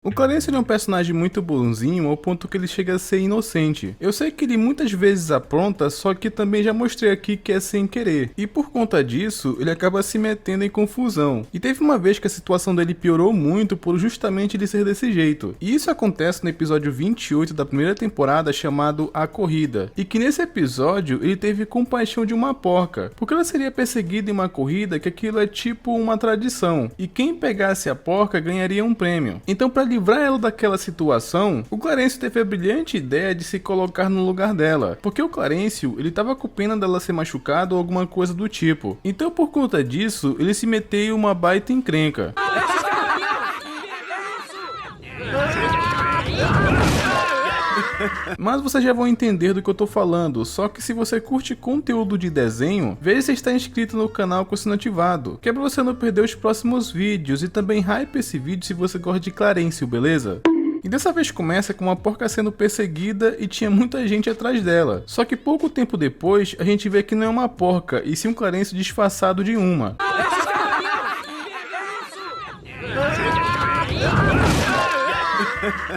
O Clarence ele é um personagem muito bonzinho ao ponto que ele chega a ser inocente. Eu sei que ele muitas vezes apronta, só que também já mostrei aqui que é sem querer. E por conta disso, ele acaba se metendo em confusão. E teve uma vez que a situação dele piorou muito por justamente ele ser desse jeito. E isso acontece no episódio 28 da primeira temporada, chamado A Corrida. E que nesse episódio ele teve compaixão de uma porca, porque ela seria perseguida em uma corrida que aquilo é tipo uma tradição. E quem pegasse a porca ganharia um prêmio. Então, para livrar ela daquela situação, o Clarencio teve a brilhante ideia de se colocar no lugar dela, porque o Clarencio ele tava com pena dela ser machucada ou alguma coisa do tipo. Então, por conta disso, ele se meteu em uma baita encrenca. Mas vocês já vão entender do que eu tô falando, só que se você curte conteúdo de desenho, veja se está inscrito no canal com o sino ativado, que é pra você não perder os próximos vídeos, e também hype esse vídeo se você gosta de Clarencio, beleza? E dessa vez começa com uma porca sendo perseguida e tinha muita gente atrás dela. Só que pouco tempo depois, a gente vê que não é uma porca, e sim um Clarencio disfarçado de uma.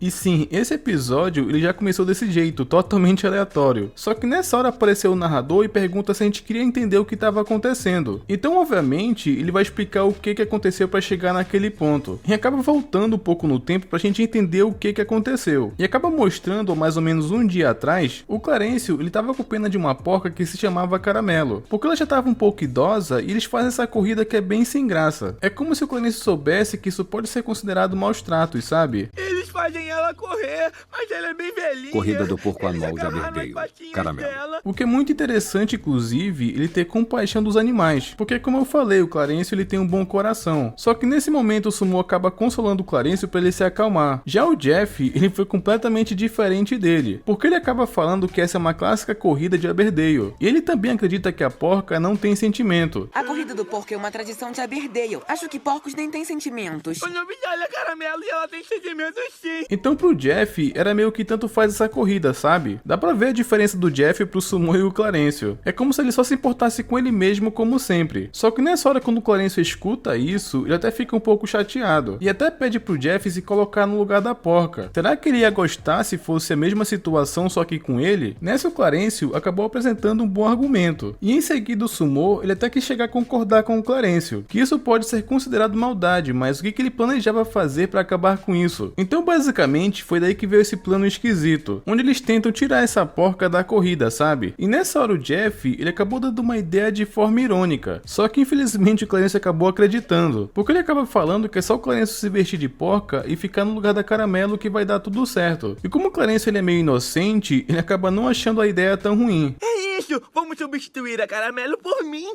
E sim, esse episódio ele já começou desse jeito, totalmente aleatório. Só que nessa hora apareceu o narrador e pergunta se a gente queria entender o que estava acontecendo. Então, obviamente, ele vai explicar o que aconteceu para chegar naquele ponto. E acaba voltando um pouco no tempo pra gente entender o que aconteceu. E acaba mostrando, mais ou menos um dia atrás, o Clarencio ele tava com pena de uma porca que se chamava Caramelo. Porque ela já estava um pouco idosa e eles fazem essa corrida que é bem sem graça. É como se o Clarencio soubesse que isso pode ser considerado maus tratos, sabe? Eles fazem ela correr, mas ela é bem velhinha. Corrida do porco anual de Aberdale. Caramelo. O que é muito interessante, inclusive, ele ter compaixão dos animais. Porque, como eu falei, o Clarencio ele tem um bom coração. Só que nesse momento o Sumo acaba consolando o Clarencio para ele se acalmar. Já o Jeff, ele foi completamente diferente dele. Porque ele acaba falando que essa é uma clássica corrida de Aberdale. E ele também acredita que a porca não tem sentimento. A corrida do porco é uma tradição de Aberdale. Acho que porcos nem têm sentimentos. O nome dela é Caramelo e ela tem sentimentos sim. Então pro Jeff, era meio que tanto faz essa corrida, sabe? Dá pra ver a diferença do Jeff pro Sumo e o Clarencio. É como se ele só se importasse com ele mesmo como sempre. Só que nessa hora quando o Clarencio escuta isso, ele até fica um pouco chateado. E até pede pro Jeff se colocar no lugar da porca. Será que ele ia gostar se fosse a mesma situação só que com ele? Nessa o Clarencio acabou apresentando um bom argumento. E em seguida o Sumo, ele até que chega a concordar com o Clarencio. Que isso pode ser considerado maldade, mas o que ele planejava fazer para acabar com isso? Então basicamente foi daí que veio esse plano esquisito, onde eles tentam tirar essa porca da corrida, sabe? E nessa hora o Jeff, ele acabou dando uma ideia de forma irônica, só que infelizmente o Clarencio acabou acreditando, porque ele acaba falando que é só o Clarencio se vestir de porca e ficar no lugar da Caramelo que vai dar tudo certo. E como o Clarencio ele é meio inocente, ele acaba não achando a ideia tão ruim. É isso, vamos substituir a Caramelo por mim.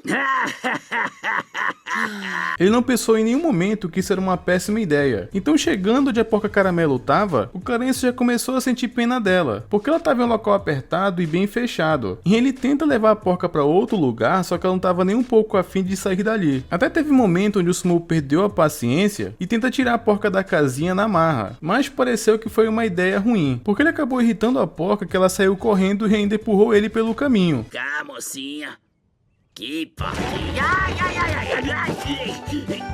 Ele não pensou em nenhum momento que isso era uma péssima ideia. Então chegando onde a porca Caramelo tava, o Clarencio já começou a sentir pena dela, porque ela tava em um local apertado e bem fechado. E ele tenta levar a porca para outro lugar, só que ela não tava nem um pouco afim de sair dali. Até teve um momento onde o Sumo perdeu a paciência e tenta tirar a porca da casinha na marra, mas pareceu que foi uma ideia ruim, porque ele acabou irritando a porca que ela saiu correndo e ainda empurrou ele pelo caminho. Cá, mocinha. Que porquinha. Ai, ai, ai, ai, ai, ai.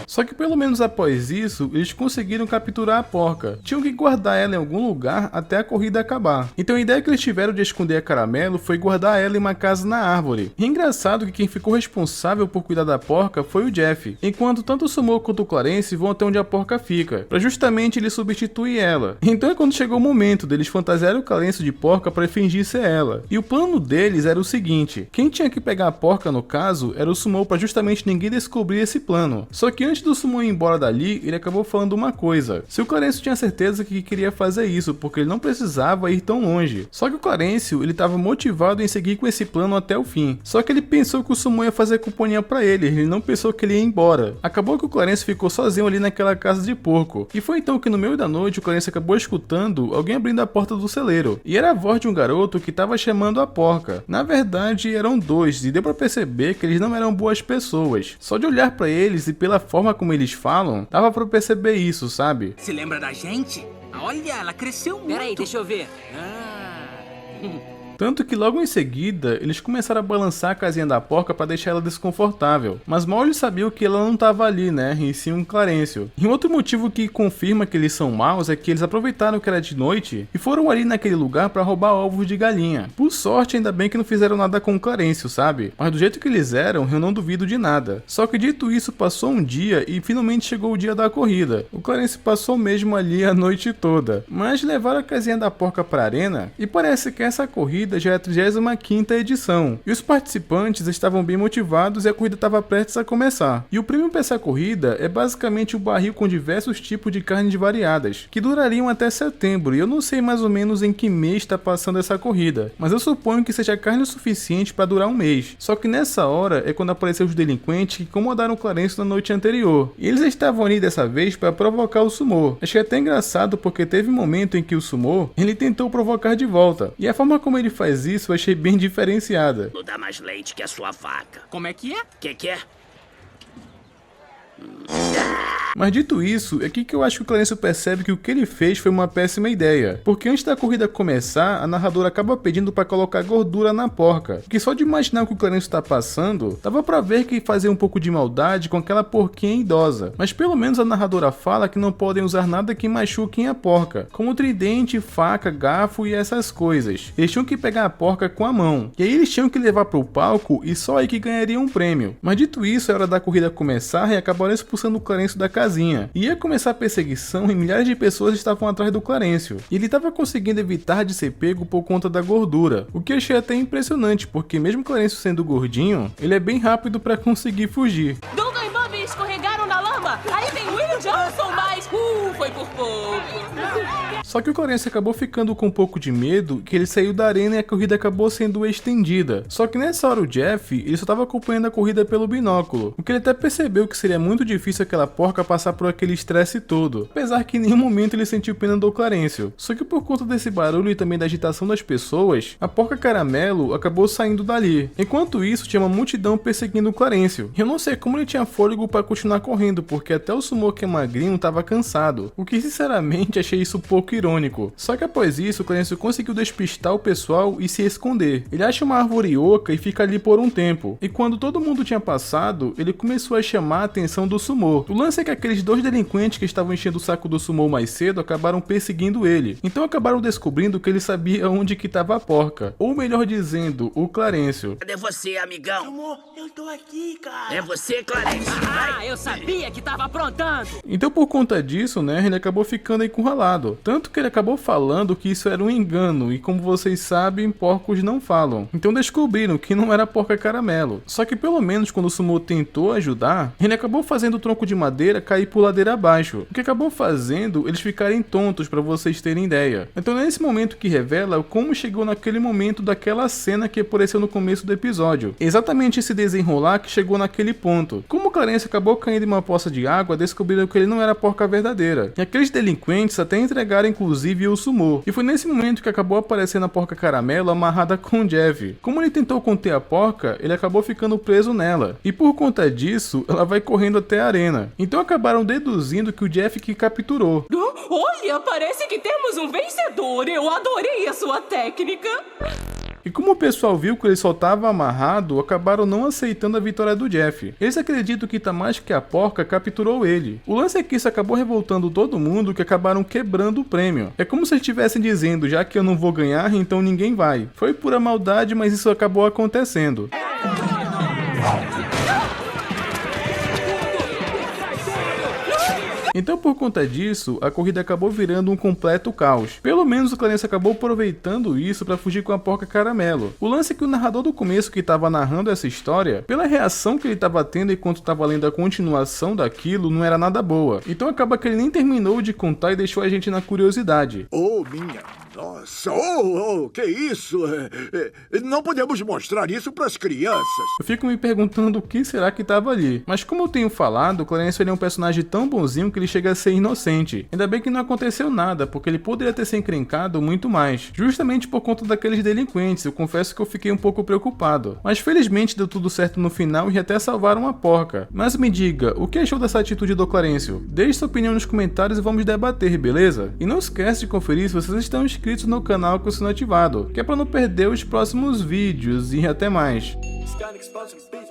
Só que pelo menos após isso, eles conseguiram capturar a porca. Tinham que guardar ela em algum lugar até a corrida acabar. Então a ideia que eles tiveram de esconder a Caramelo foi guardar ela em uma casa na árvore. E é engraçado que quem ficou responsável por cuidar da porca foi o Jeff, enquanto tanto o Sumo quanto o Clarence vão até onde a porca fica, para justamente ele substituir ela. Então é quando chegou o momento deles fantasiarem o Clarence de porca para fingir ser ela. E o plano deles era o seguinte: quem tinha que pegar a porca no caso era o Sumo, para justamente ninguém descobrir esse plano. Só que antes do Sumo ir embora dali, ele acabou falando uma coisa. Se o Clarencio tinha certeza que queria fazer isso, porque ele não precisava ir tão longe. Só que o Clarencio, ele estava motivado em seguir com esse plano até o fim. Só que ele pensou que o Sumo ia fazer companhia para ele não pensou que ele ia embora. Acabou que o Clarencio ficou sozinho ali naquela casa de porco. E foi então que no meio da noite o Clarencio acabou escutando alguém abrindo a porta do celeiro. E era a voz de um garoto que estava chamando a porca. Na verdade, eram dois, e deu para perceber que eles não eram boas pessoas. Só de olhar para eles e pela forma como eles falam, dava pra perceber isso, sabe? Se lembra da gente? Olha, ela cresceu muito. Peraí, deixa eu ver. Tanto que logo em seguida, eles começaram a balançar a casinha da porca para deixar ela desconfortável. Mas mal eles sabiam que ela não estava ali, né, e sim um Clarencio. E um outro motivo que confirma que eles são maus é que eles aproveitaram que era de noite e foram ali naquele lugar para roubar ovos de galinha. Por sorte, ainda bem que não fizeram nada com o Clarencio, sabe? Mas do jeito que eles eram, eu não duvido de nada. Só que dito isso, passou um dia e finalmente chegou o dia da corrida. O Clarencio passou mesmo ali a noite toda. Mas levaram a casinha da porca para a arena e parece que essa corrida já é a 35ª edição. E os participantes estavam bem motivados e a corrida estava prestes a começar. E o prêmio para essa corrida é basicamente o barril com diversos tipos de carnes variadas, que durariam até setembro, e eu não sei mais ou menos em que mês está passando essa corrida, mas eu suponho que seja carne o suficiente para durar um mês. Só que nessa hora é quando apareceram os delinquentes que incomodaram o Clarencio na noite anterior, e eles estavam ali dessa vez para provocar o Sumô. Achei até engraçado porque teve um momento em que o Sumô, ele tentou provocar de volta, e a forma como ele faz isso eu achei bem diferenciada. Não dá mais leite que a sua vaca. Como é que é? Que é? Mas dito isso, é aqui que eu acho que o Clarencio percebe que o que ele fez foi uma péssima ideia, porque antes da corrida começar, a narradora acaba pedindo para colocar gordura na porca, porque só de imaginar o que o Clarencio está passando, dava para ver que fazia um pouco de maldade com aquela porquinha idosa, mas pelo menos a narradora fala que não podem usar nada que machuquem a porca, como tridente, faca, garfo e essas coisas. Eles tinham que pegar a porca com a mão, e aí eles tinham que levar para o palco e só aí que ganhariam um prêmio. Mas dito isso, é hora da corrida começar e acabaram expulsando o Clarencio da casinha. Ia começar a perseguição e milhares de pessoas estavam atrás do Clarencio. E ele estava conseguindo evitar de ser pego por conta da gordura, o que eu achei até impressionante, porque mesmo o Clarencio sendo gordinho, ele é bem rápido para conseguir fugir. Dunga e Bobby escorregaram na lama. Aí vem Will Johnson, mas foi por pouco. Só que o Clarencio acabou ficando com um pouco de medo, que ele saiu da arena e a corrida acabou sendo estendida. Só que nessa hora o Jeff, ele só estava acompanhando a corrida pelo binóculo, o que ele até percebeu que seria muito difícil aquela porca passar por aquele estresse todo, apesar que em nenhum momento ele sentiu pena do Clarencio. Só que por conta desse barulho e também da agitação das pessoas, a porca Caramelo acabou saindo dali. Enquanto isso, tinha uma multidão perseguindo o Clarencio. Eu não sei como ele tinha fôlego para continuar correndo, porque até o Sumô, que é magrinho, estava cansado, o que sinceramente achei isso um pouco irônico. Só que após isso, o Clarencio conseguiu despistar o pessoal e se esconder. Ele acha uma árvore oca e fica ali por um tempo. E quando todo mundo tinha passado, ele começou a chamar a atenção do Sumô. O lance é que aqueles dois delinquentes que estavam enchendo o saco do Sumô mais cedo acabaram perseguindo ele. Então acabaram descobrindo que ele sabia onde que estava a porca. Ou melhor dizendo, o Clarencio. Cadê você, amigão? Amor, eu tô aqui, cara. É você, Clarencio. Ah, eu sabia que tava aprontando. Então por conta disso, né, ele acabou ficando encurralado. Tanto que ele acabou falando que isso era um engano, e como vocês sabem, porcos não falam. Então descobriram que não era a porca Caramelo. Só que pelo menos quando o Sumô tentou ajudar, ele acabou fazendo o tronco de madeira cair por ladeira abaixo, o que acabou fazendo eles ficarem tontos, para vocês terem ideia. Então é nesse momento que revela como chegou naquele momento daquela cena que apareceu no começo do episódio. Exatamente esse desenrolar que chegou naquele ponto. Como o Clarencio acabou caindo em uma poça de água, descobriram que ele não era a porca verdadeira. E aqueles delinquentes até entregaram inclusive o Sumô. E foi nesse momento que acabou aparecendo a porca Caramelo amarrada com o Jeff. Como ele tentou conter a porca, ele acabou ficando preso nela. E por conta disso, ela vai correndo até a arena. Então acabaram deduzindo que o Jeff que capturou. Olha, parece que temos um vencedor. Eu adorei a sua técnica. E como o pessoal viu que ele só estava amarrado, acabaram não aceitando a vitória do Jeff. Eles acreditam que mais que a porca capturou ele. O lance é que isso acabou revoltando todo mundo, que acabaram quebrando o prêmio. É como se eles estivessem dizendo, já que eu não vou ganhar, então ninguém vai. Foi pura maldade, mas isso acabou acontecendo. Então por conta disso, a corrida acabou virando um completo caos. Pelo menos o Clarencio acabou aproveitando isso para fugir com a porca Caramelo. O lance é que o narrador do começo que estava narrando essa história, pela reação que ele estava tendo enquanto estava lendo a continuação daquilo, não era nada boa. Então acaba que ele nem terminou de contar e deixou a gente na curiosidade. Oh, minha nossa! Oh, que isso? Não podemos mostrar isso para as crianças. Eu fico me perguntando o que será que estava ali. Mas como eu tenho falado, o Clarencio ele é um personagem tão bonzinho que ele chega a ser inocente. Ainda bem que não aconteceu nada, porque ele poderia ter se encrencado muito mais. Justamente por conta daqueles delinquentes, eu confesso que eu fiquei um pouco preocupado. Mas felizmente deu tudo certo no final e até salvaram a porca. Mas me diga, o que achou dessa atitude do Clarencio? Deixe sua opinião nos comentários e vamos debater, beleza? E não esquece de conferir se vocês estão inscritos no no canal com o sino ativado, que é para não perder os próximos vídeos e até mais. Skynet explosive beast.